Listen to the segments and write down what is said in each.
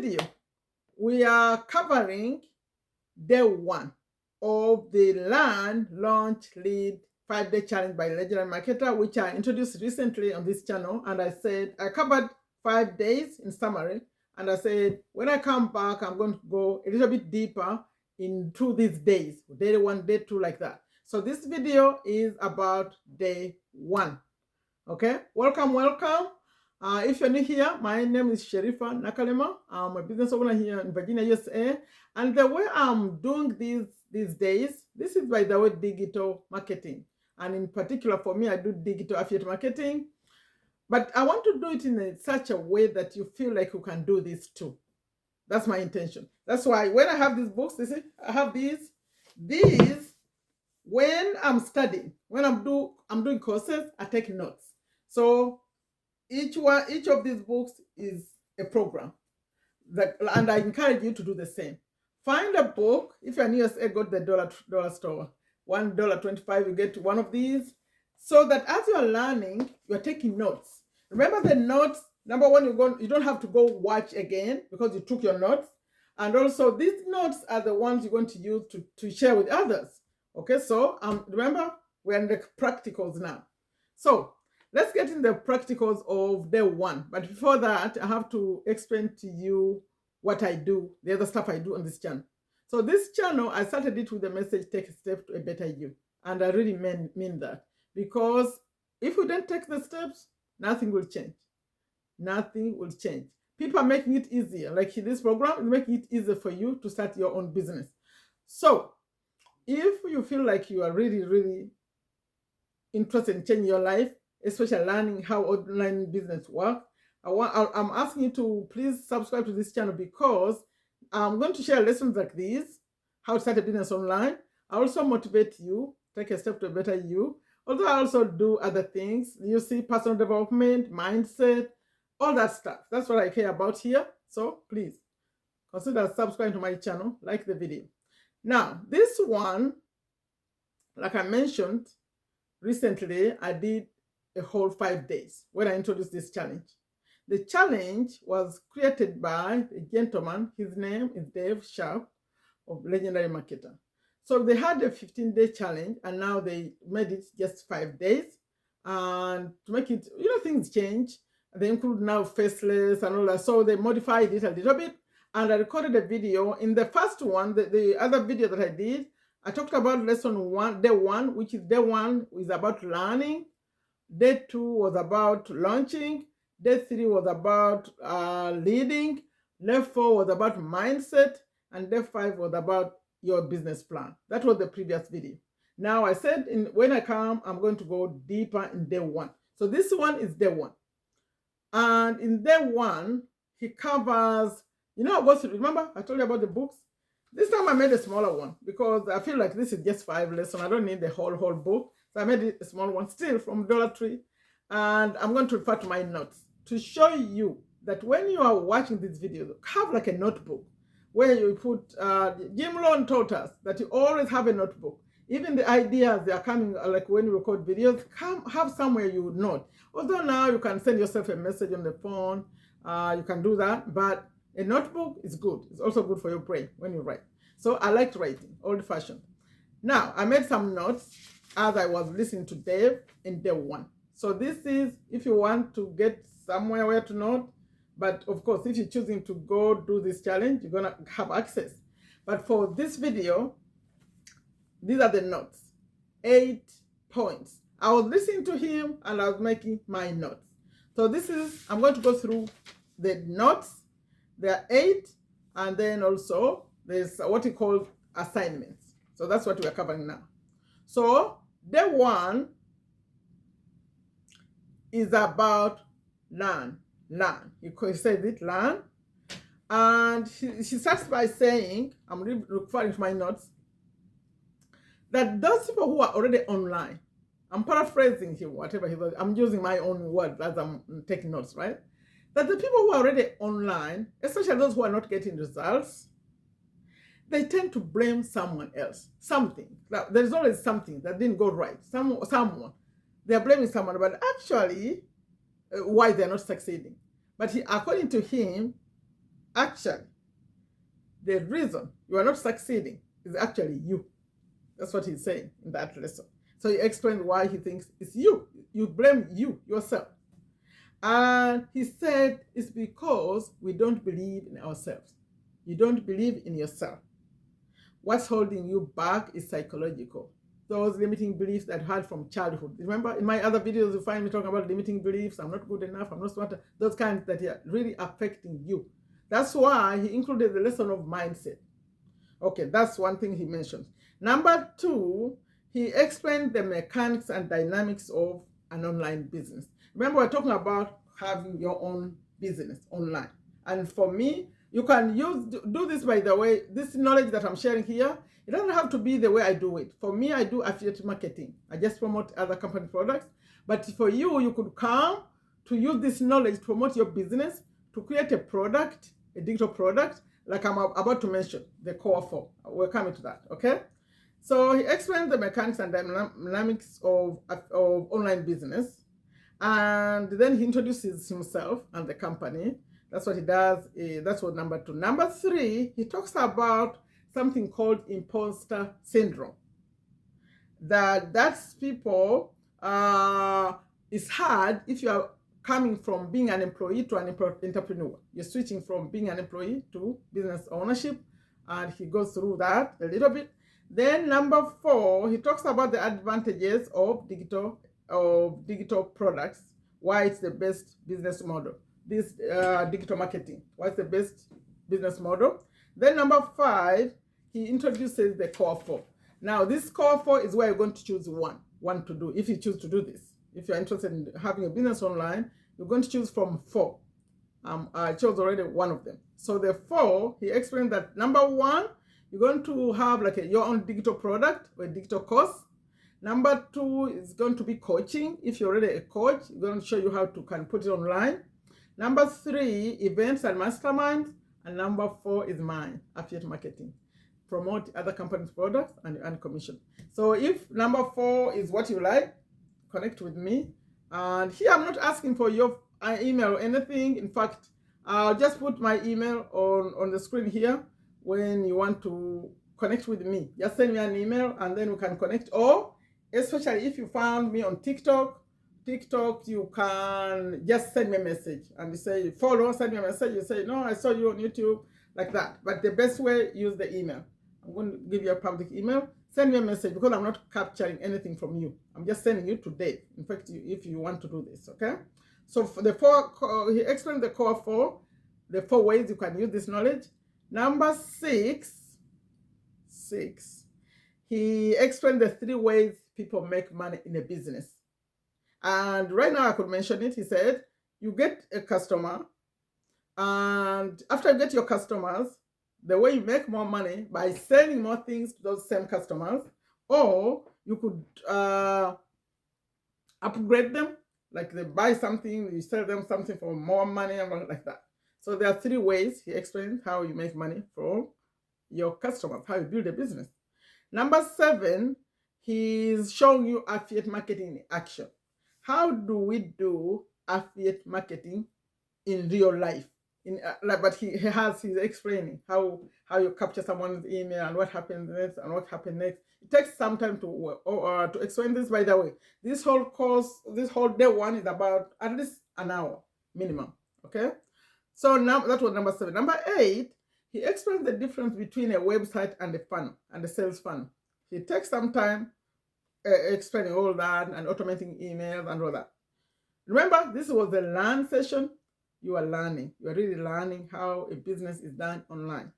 video, we are covering day 1 of the Learn.Launch.Lead 5-day challenge by legendary marketer, which I introduced recently on this channel. And I said I covered 5 days in summary, and I said when I come back, I'm going to go a little bit deeper into these days, day 1, day 2, like that. So this video is about day 1. Okay, welcome. If you're new here, my name is Sherifa Nakalema. I'm a business owner here in Virginia, USA. And the way I'm doing these days, this is, by the way, digital marketing. And in particular, for me, I do digital affiliate marketing. But I want to do it in such a way that you feel like you can do this too. That's my intention. That's why when I have these books, you see, I have these. When I'm studying, when I'm doing courses, I take notes. So each of these books is a program, and I encourage you to do the same. Find a book. If you're in USA, go to the dollar store. $1.25, you get one of these, so that as you're learning, you're taking notes. Remember the notes. Number one, you don't have to go watch again because you took your notes. And also, these notes are the ones you're going to use to share with others. Okay, so remember, we're in the practicals now. So let's get in the practicals of day 1. But before that, I have to explain to you what I do, the other stuff I do on this channel. So this channel, I started it with the message, take a step to a better you. And I really mean that. Because if we don't take the steps, nothing will change. Nothing will change. People are making it easier. Like this program is making it easier for you to start your own business. So if you feel like you are really, really interested in changing your life, especially learning how online business works, I'm asking you to please subscribe to this channel, because I'm going to share lessons like these, how to start a business online. I also motivate you, take a step to a better you. Although I also do other things, you see, personal development, mindset, all that stuff. That's what I care about here. So please consider subscribing to my channel, like the video. Now, this one, like I mentioned, recently I did a whole 5 days when I introduced this challenge. The challenge was created by a gentleman. His name is Dave Sharpe of Legendary Marketer. So they had a 15-day challenge, and now they made it just 5 days. And to make it, things change. They include now faceless and all that. So they modified it a little bit. And I recorded a video. In the first one, the other video that I did, I talked about lesson 1, day 1, which is day 1 is about learning. Day 2 was about launching. Day 3 was about leading. Day 4 was about mindset. And day 5 was about your business plan. That was the previous video. Now I said when I come, I'm going to go deeper in day 1. So this one is day 1. And in day 1, he covers, remember I told you about the books? This time I made a smaller one because I feel like this is just 5 lessons. I don't need the whole book. So I made it a small one, still from Dollar Tree. And I'm going to refer to my notes to show you that when you are watching this video, have like a notebook where you put, Jim Rohn taught us that you always have a notebook. Even the ideas, they are coming, like when you record videos, have somewhere you note. Although now you can send yourself a message on the phone, you can do that, but a notebook is good. It's also good for your brain when you write. So I liked writing, old-fashioned. Now, I made some notes as I was listening to Dave in day 1. So this is if you want to get somewhere where to note. But of course, if you're choosing to go do this challenge, you're going to have access. But for this video, these are the notes. 8 points. I was listening to him and I was making my notes. So I'm going to go through the notes. There are 8, and then also there's what he called assignments. So that's what we're covering now. So day 1 is about learn. He says it, learn. And he starts by saying, I'm referring to my notes, that those people who are already online, I'm paraphrasing him, whatever he was, I'm using my own words as I'm taking notes, right? That the people who are already online, especially those who are not getting results, they tend to blame someone else, something. There's always something that didn't go right. Someone. They're blaming someone, but actually, why they're not succeeding. But according to him, Actually, the reason you are not succeeding is actually you. That's what he's saying in that lesson. So he explained why he thinks it's you. You blame you, yourself. And he said it's because we don't believe in ourselves. You don't believe in yourself. What's holding you back is psychological. Those limiting beliefs that I had from childhood. Remember, in my other videos, you find me talking about limiting beliefs. I'm not good enough. I'm not smart. Those kinds that are really affecting you. That's why he included the lesson of mindset. Okay, that's one thing he mentioned. Number two, he explained the mechanics and dynamics of an online business. Remember, we're talking about having your own business online. And for me, you can do this, by the way, this knowledge that I'm sharing here, it doesn't have to be the way I do it. For me, I do affiliate marketing. I just promote other company products. But for you, you could come to use this knowledge to promote your business, to create a product, a digital product, like I'm about to mention, the core four. We're coming to that, okay? So he explained the mechanics and dynamics of online business. And then he introduces himself and the company. That's what he does. That's what number two. Number three, he talks about something called imposter syndrome. That's people, it's hard if you are coming from being an employee to an entrepreneur. You're switching from being an employee to business ownership, and he goes through that a little bit. Then number four, he talks about the advantages of digital products, why it's the best business model. This digital marketing, why it's the best business model. Then number five, he introduces the core four. Now, this core four is where you're going to choose one to do, if you choose to do this. If you're interested in having a business online, you're going to choose from four. I chose already one of them. So the four, he explained that number one, you're going to have like your own digital product or a digital course. Number two is going to be coaching. If you're already a coach, we're going to show you how to can put it online. Number three, events and masterminds. And number four is mine, affiliate marketing. Promote other companies' products and earn commission. So if number four is what you like, connect with me. And here I'm not asking for your email or anything. In fact, I'll just put my email on the screen here. When you want to connect with me, just send me an email and then we can connect. Or especially if you found me on TikTok, you can just send me a message and you say follow, send me a message. You say, no, I saw you on YouTube, like that. But the best way, use the email. I'm going to give you a public email. Send me a message because I'm not capturing anything from you. I'm just sending you today. In fact, if you want to do this, okay? So for the four, he explained the core four, the four ways you can use this knowledge. Number six, he explained the three ways people make money in a business. And right now I could mention it. He said, you get a customer, and after you get your customers, the way you make more money by selling more things to those same customers, or you could upgrade them, like they buy something, you sell them something for more money and like that. So there are three ways he explained how you make money from your customers, how you build a business. Number seven, he's showing you affiliate marketing in action. How do we do affiliate marketing in real life? But he's explaining how you capture someone's email and what happens next and what happened next. It takes some time to explain this. By the way, this whole course, this whole day one is about at least an hour minimum. Okay, so now that was number seven. Number eight, he explains the difference between a website and a funnel and a sales funnel. He takes some time explaining all that and automating emails and all that. Remember, this was the learn session. You are learning. You are really learning how a business is done online.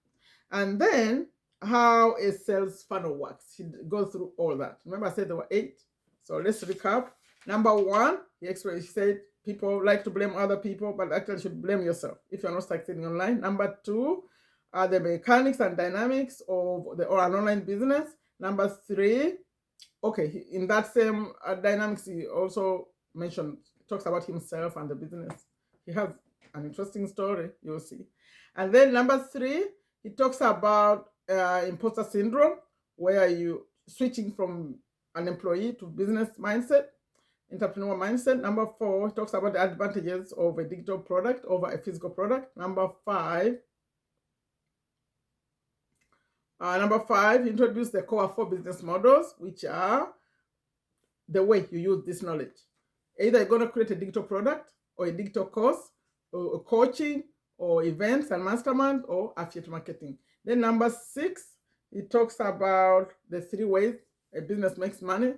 And then how a sales funnel works. He goes through all that. Remember, I said there were 8. So let's recap. Number 1, he said people like to blame other people, but actually you should blame yourself if you're not succeeding online. Number 2 are the mechanics and dynamics of an online business. Number 3, okay, in that same dynamics, he also talks about himself and the business. He has an interesting story, you'll see. And then number 3, he talks about imposter syndrome, where you switching from an employee to business mindset, entrepreneur mindset. Number 4, he talks about the advantages of a digital product over a physical product. Number 5, Number 5, introduce the core 4 business models, which are the way you use this knowledge. Either you're going to create a digital product or a digital course or coaching or events and mastermind or affiliate marketing. Then number 6, it talks about the 3 ways a business makes money.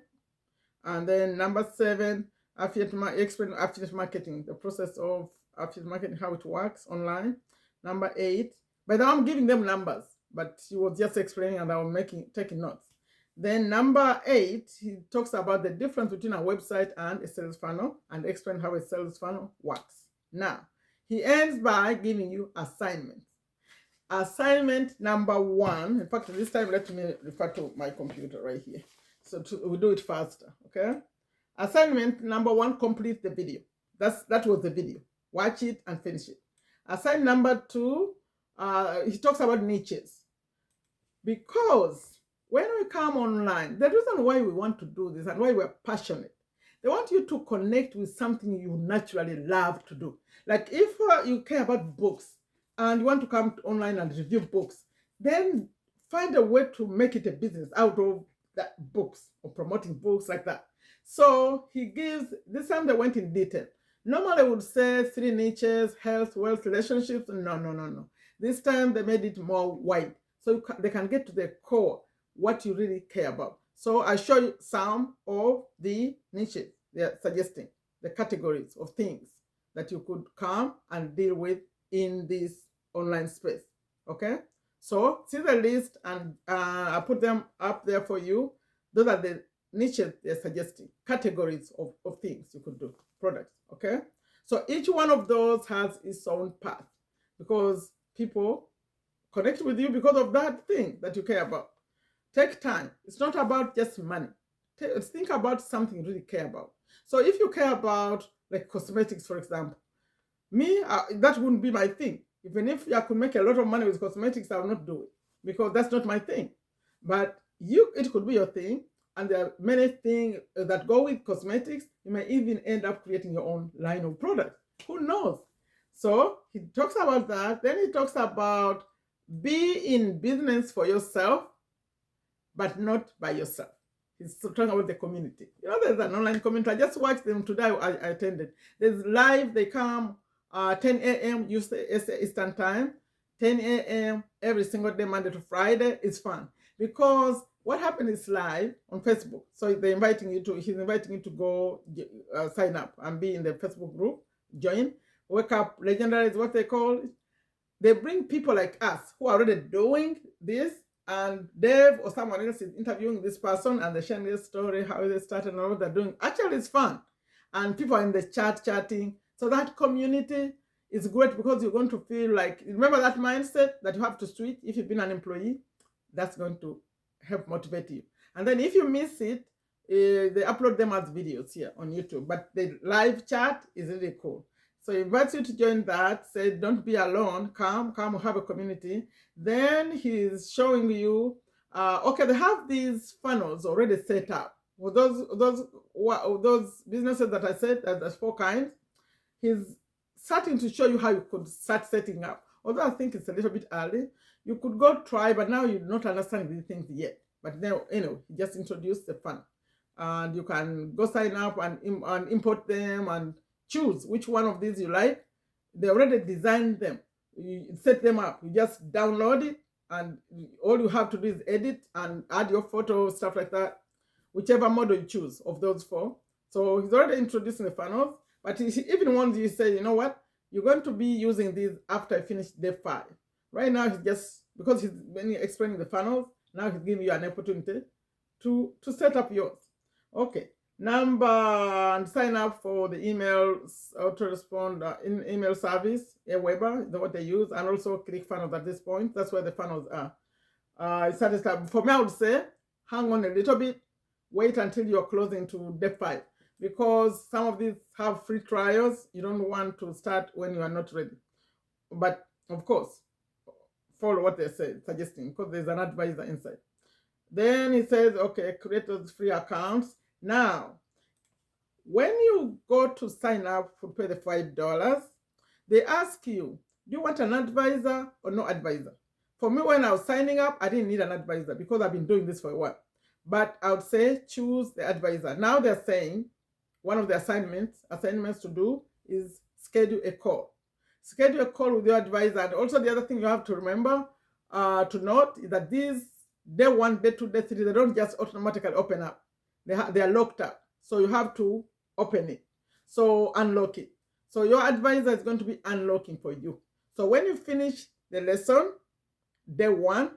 And then number 7, explain affiliate marketing, the process of affiliate marketing, how it works online. Number 8, but now I'm giving them numbers, but he was just explaining and I was taking notes. Then number 8, he talks about the difference between a website and a sales funnel and explain how a sales funnel works. Now, he ends by giving you assignments. Assignment number 1, in fact, this time let me refer to my computer right here. So we'll do it faster, okay? Assignment number 1, complete the video. That was the video. Watch it and finish it. Assignment number 2, he talks about niches. Because when we come online, the reason why we want to do this and why we're passionate, they want you to connect with something you naturally love to do. Like if you care about books and you want to come online and review books, then find a way to make it a business out of that books or promoting books like that. So he gives, this time they went in detail. Normally I would say 3 niches: health, wealth, relationships. No. This time they made it more wide. So they can get to the core, what you really care about. So I show you some of the niches they're suggesting, the categories of things that you could come and deal with in this online space. Okay? So see the list and I put them up there for you. Those are the niches they're suggesting, categories of things you could do, products. Okay? So each one of those has its own path because people connect with you because of that thing that you care about. Take time. It's not about just money. Think about something you really care about. So if you care about like cosmetics, for example, that wouldn't be my thing. Even if I could make a lot of money with cosmetics, I will not do it because that's not my thing. But it could be your thing, and there are many things that go with cosmetics. You may even end up creating your own line of products. Who knows? So he talks about that. Then he talks about be in business for yourself, but not by yourself. He's talking about the community. You know, there's an online community. I just watched them today. I attended. There's live. They come 10 a.m. Eastern time, 10 a.m. every single day, Monday to Friday. It's fun because what happened is live on Facebook. So he's inviting you to go sign up and be in the Facebook group, join. Wake Up Legendary is what they call it. They bring people like us who are already doing this, and Dave or someone else is interviewing this person and they're sharing their story, how they started and what they're doing. Actually, it's fun. And people are in the chat chatting. So that community is great because you're going to feel like, remember that mindset that you have to switch if you've been an employee? That's going to help motivate you. And then if you miss it, they upload them as videos here on YouTube. But the live chat is really cool. So he invites you to join that, say, don't be alone, come have a community. Then he's showing you, okay, they have these funnels already set up. Well, those businesses that I said, there's 4 kinds. He's starting to show you how you could start setting up. Although I think it's a little bit early, you could go try, but now you're not understanding these things yet. But then, he just introduced the funnel. And you can go sign up and import them and choose which one of these you like. They already designed them. You set them up. You just download it, and all you have to do is edit and add your photo, stuff like that, whichever model you choose of those 4. So he's already introducing the funnels, but he even wants you to say, you know what, you're going to be using these after I finish day 5. Right now, because he's been explaining the funnels, now he's giving you an opportunity to set up yours. Okay. Sign up for the email autorespond email service, Aweber, what they use, and also click funnels at this point. That's where the funnels are. For me, I would say, hang on a little bit, wait until you're closing to day 5, because some of these have free trials. You don't want to start when you are not ready. But of course, follow what they say, suggesting, because there's an advisor inside. Then he says, okay, create those free accounts. Now, when you go to sign up to pay the $5, they ask you, do you want an advisor or no advisor? For me, when I was signing up, I didn't need an advisor because I've been doing this for a while. But I would say choose the advisor. Now they're saying one of the assignments to do is schedule a call. Schedule a call with your advisor. And also the other thing you have to remember to note is that these day 1, day 2, day 3, they don't just automatically open up. They are locked up. So you have to open it. So unlock it. So your advisor is going to be unlocking for you. So when you finish the lesson, day 1,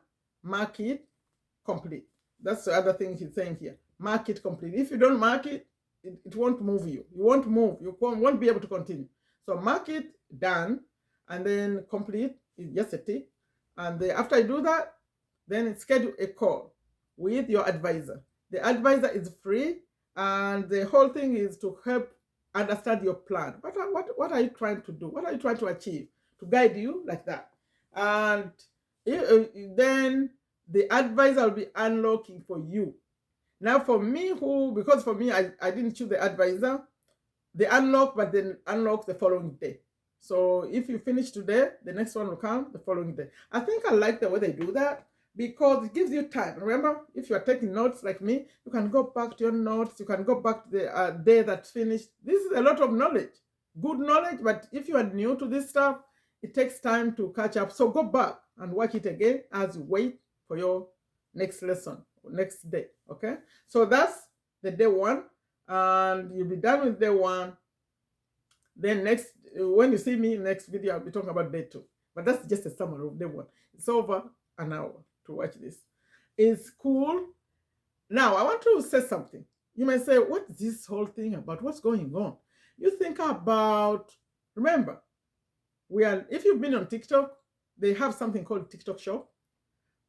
mark it complete. That's the other thing he's saying here. Mark it complete. If you don't mark it, it won't move you. You won't move. You won't be able to continue. So mark it done, and then complete is just a tick. And after you do that, then schedule a call with your advisor. The advisor is free, and the whole thing is to help understand your plan. What are you trying to do? What are you trying to achieve? To guide you like that. And then the advisor will be unlocking for you. Now for me, because for me, I didn't choose the advisor, they unlock, but then unlock the following day. So if you finish today, the next one will come the following day. I think I like the way they do that because it gives you time. Remember, if you are taking notes like me, you can go back to your notes. You can go back to the day that's finished. This is a lot of knowledge, good knowledge, but if you are new to this stuff, it takes time to catch up. So go back and watch it again as you wait for your next lesson, next day, okay? So that's the day 1, and you'll be done with day 1. Then when you see me next video, I'll be talking about day 2. But that's just a summary of day 1. It's over an hour to watch this. It's cool. Now, I want to say something. You may say, what is this whole thing about? What's going on? You think about, remember, if you've been on TikTok, they have something called TikTok Shop.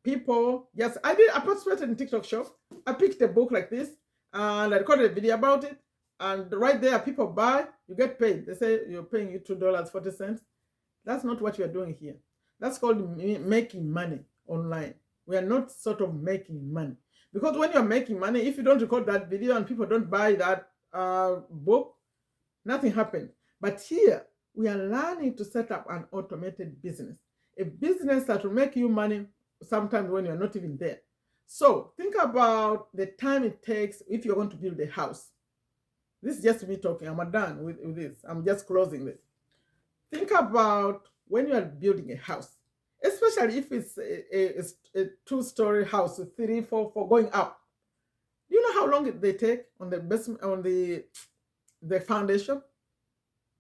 People, yes, I participated in TikTok Shop. I picked a book like this and I recorded a video about it. And right there, people buy, you get paid. They say you're paying you $2.40. That's not what we are doing here. That's called making money online. We are not sort of making money. Because when you're making money, if you don't record that video and people don't buy that book, nothing happened. But here, we are learning to set up an automated business. A business that will make you money sometimes when you're not even there. So think about the time it takes if you're going to build a house. This is just me talking. I'm done with this. I'm just closing this. Think about when you are building a house, especially if it's a 2-story house with 3, 4, 4 going up. Do you know how long they take on the basement, on the foundation?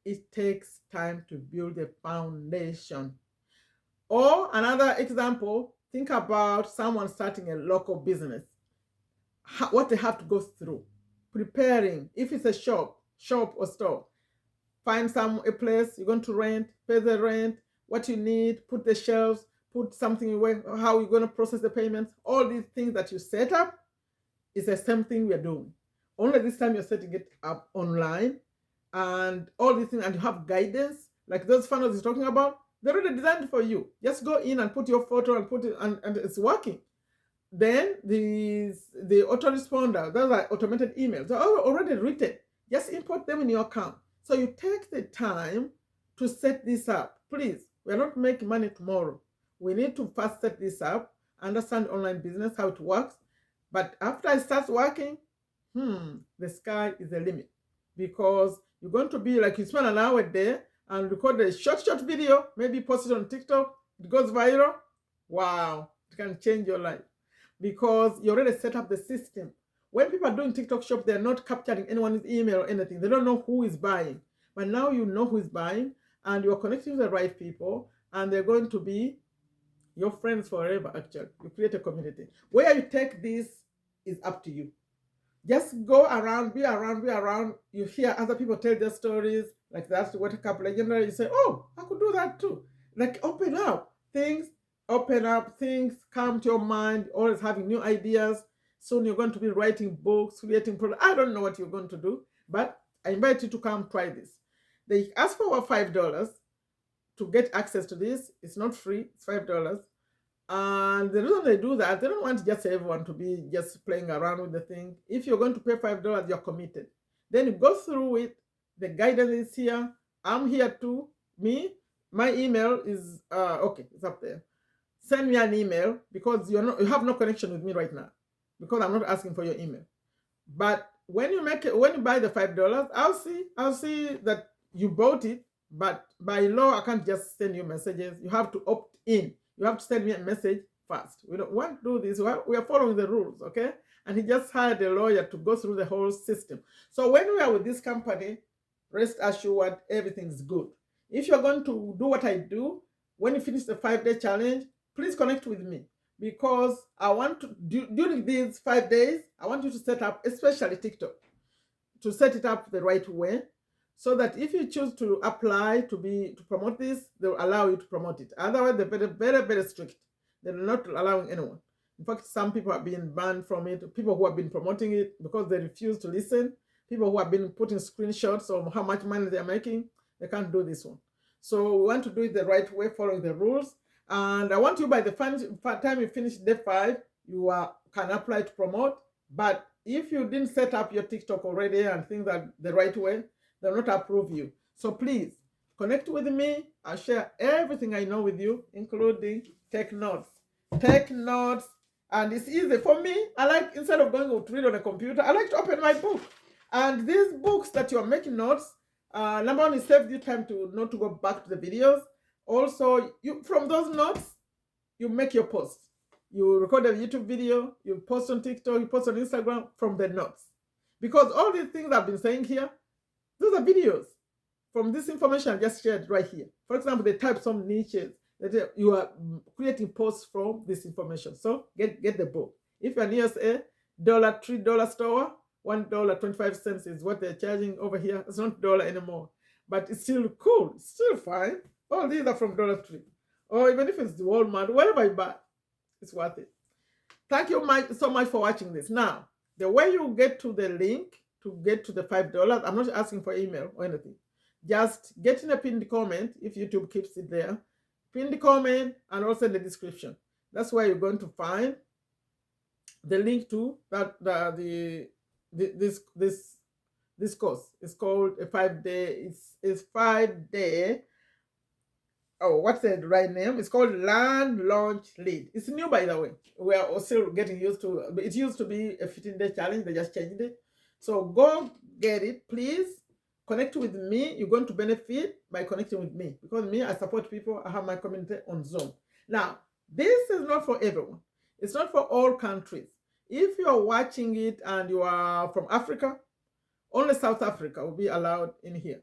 It takes time to build a foundation. Or another example, think about someone starting a local business. What they have to go through. Preparing, if it's a shop or store, find a place you're going to rent, pay the rent, what you need, put the shelves, put something away, how you're going to process the payments. All these things that you set up is the same thing we're doing. Only this time you're setting it up online, and all these things, and you have guidance, like those funnels you're talking about, they're already designed for you. Just go in and put your photo and put it, and it's working. Then the autoresponder, those are automated emails. They're already written. Just import them in your account. So you take the time to set this up. Please, we're not making money tomorrow. We need to first set this up, understand online business, how it works. But after it starts working, the sky is the limit. Because you're going to be like, you spend an hour there and record a short video, maybe post it on TikTok, it goes viral. Wow, it can change your life. Because you already set up the system. When people are doing TikTok Shop, they're not capturing anyone's email or anything. They don't know who is buying. But now you know who is buying, and you're connecting with the right people, and they're going to be your friends forever, actually. You create a community. Where you take this is up to you. Just go around, be around. You hear other people tell their stories, like that's what a couple legendary. You say, oh, I could do that too. Like open up things come to your mind, always having new ideas. Soon you're going to be writing books, creating products. I don't know what you're going to do, but I invite you to come try this. They ask for $5 to get access to this. It's not free, it's $5. And the reason they do that, they don't want just everyone to be just playing around with the thing. If you're going to pay $5, you're committed. Then you go through it. The guidance is here. I'm here too. My email is, okay, it's up there. send me an email, because you have no connection with me right now, because I'm not asking for your email. But when you buy the $5, I'll see that you bought it. But by law, I can't just send you messages. You have to opt in. You have to send me a message first. We don't want to do this. We are following the rules, okay? And he just hired a lawyer to go through the whole system. So when we are with this company, rest assured everything's good. If you're going to do what I do, when you finish the 5-day challenge, please connect with me, because I want to during these 5 days, I want you to set up, especially TikTok, to set it up the right way, so that if you choose to apply to promote this, they'll allow you to promote it. Otherwise, they're very, very, very strict. They're not allowing anyone. In fact, some people have been banned from it. People who have been promoting it because they refuse to listen. People who have been putting screenshots of how much money they're making, they can't do this one. So we want to do it the right way, following the rules. And I want you, by the time you finish day 5, you can apply to promote. But if you didn't set up your TikTok already and things that the right way, they'll not approve you. So please connect with me. I'll share everything I know with you, including take notes. Take notes. And it's easy for me. I like, instead of going to read on a computer, I like to open my book. And these books that you're making notes, number one, it saves you time to not to go back to the videos. Also, from those notes, you make your post. You record a YouTube video, you post on TikTok, you post on Instagram from the notes. Because all these things I've been saying here, those are videos from this information I just shared right here. For example, they type some niches that you are creating posts from this information. So get the book. If you're in USA, $3 store, $1.25 is what they're charging over here. It's not dollar anymore, but it's still cool. It's still fine. All these are from $3, or even if it's the Walmart, wherever I buy, it's worth it. Thank you so much for watching this. Now, the way you get to the link to get to the $5, I'm not asking for email or anything. Just get in a pinned comment, if YouTube keeps it there. Pinned comment, and also in the description. That's where you're going to find the link to that this course. It's called a 5-day. It's 5-day. Oh, what's the right name? It's called Learn.Launch.Lead. It's new, by the way. We are still getting used to it. It used to be a 15-day challenge. They just changed it. So go get it, please. Connect with me. You're going to benefit by connecting with me, because me, I support people. I have my community on Zoom. Now, this is not for everyone. It's not for all countries. If you're watching it and you are from Africa, only South Africa will be allowed in here.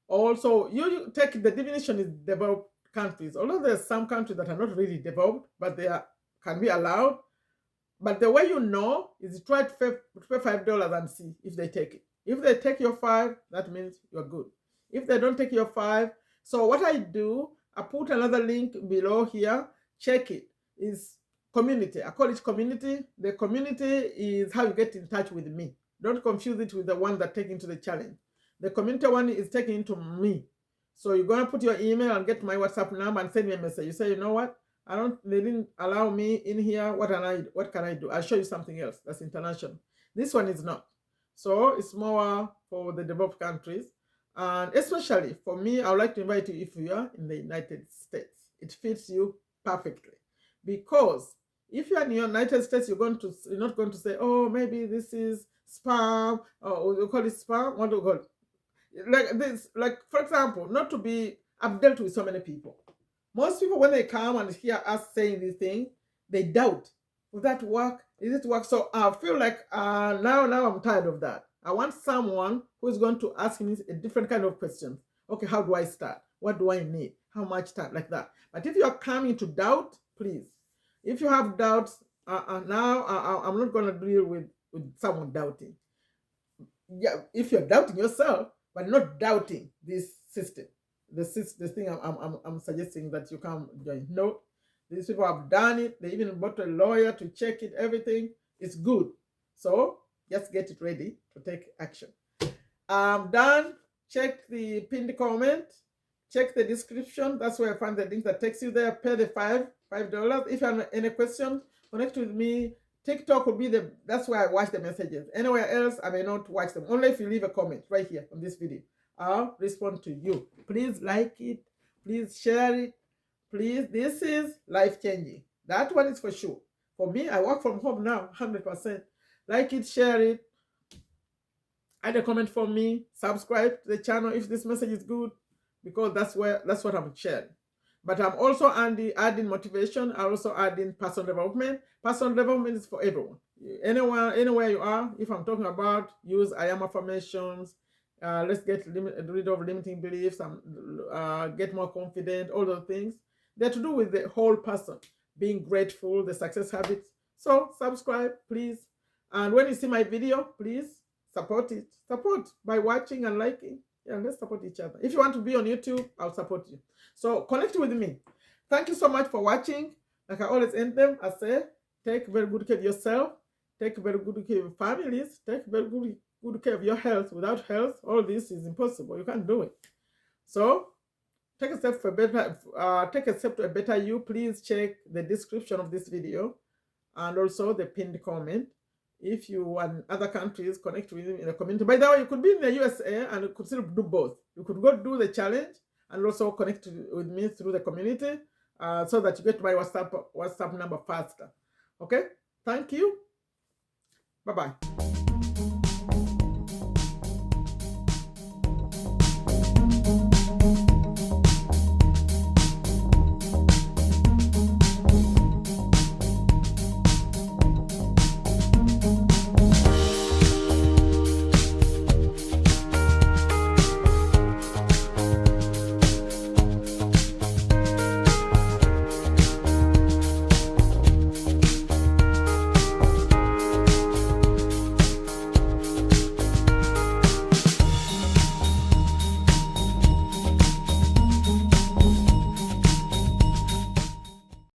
Also, you take the definition is developed countries. Although there's some countries that are not really developed, but they can be allowed. But the way you know is try to pay $5 and see if they take it. If they take your 5, that means you're good. If they don't take your 5, so what I do, I put another link below here. Check it. It's community. I call it community. The community is how you get in touch with me. Don't confuse it with the one that take into the challenge. The community one is taken into me. So you're going to put your email and get my WhatsApp number and send me a message. You say, you know what? They didn't allow me in here. What can I do? I'll show you something else that's international. This one is not. So it's more for the developed countries. And especially for me, I would like to invite you if you are in the United States. It fits you perfectly. Because if you're in the United States, you're not going to say, oh, maybe this is spam, or you call it spam. What do you call it? Like this, like, for example, not to be, I've dealt with so many people. Most people, when they come and hear us saying these things, they doubt. Will that work? Is it work? So I feel like now I'm tired of that. I want someone who is going to ask me a different kind of question. Okay, how do I start? What do I need? How much time? Like that. But if you're coming to doubt, please. If you have doubts, now I'm not going to deal with someone doubting. Yeah, if you're doubting yourself, but not doubting this system, this thing I'm suggesting that you come join. No, these people have done it. They even bought a lawyer to check it. Everything is good. So just get it ready to take action. I'm done. Check the pinned comment. Check the description. That's where I find the link that takes you there. Pay the $5. If you have any questions, connect with me. TikTok will be that's where I watch the messages. Anywhere else, I may not watch them. Only if you leave a comment right here on this video. I'll respond to you. Please like it. Please share it. Please, this is life-changing. That one is for sure. For me, I work from home now, 100%. Like it, share it, add a comment for me, subscribe to the channel if this message is good, because that's what I'm sharing. But I'm also adding motivation. I also adding personal development. Personal development is for everyone. Anywhere you are. If I'm talking about use I am affirmations, let's get rid of limiting beliefs and get more confident. All those things they're to do with the whole person, being grateful, the success habits. So subscribe, please. And when you see my video, please support it. Support by watching and liking. Yeah, let's support each other. If you want to be on YouTube, I'll support you. So connect with me. Thank you so much for watching. Like I always end them, I say, take very good care of yourself. Take very good care of your families. Take very good care of your health. Without health, all this is impossible. You can't do it. So take a step for better. Take a step to a better you. Please check the description of this video and also the pinned comment. If you are in other countries, connect with me in the community. By the way, you could be in the USA and you could still do both. You could go do the challenge and also connect with me through the community so that you get my WhatsApp number faster. Okay? Thank you. Bye-bye.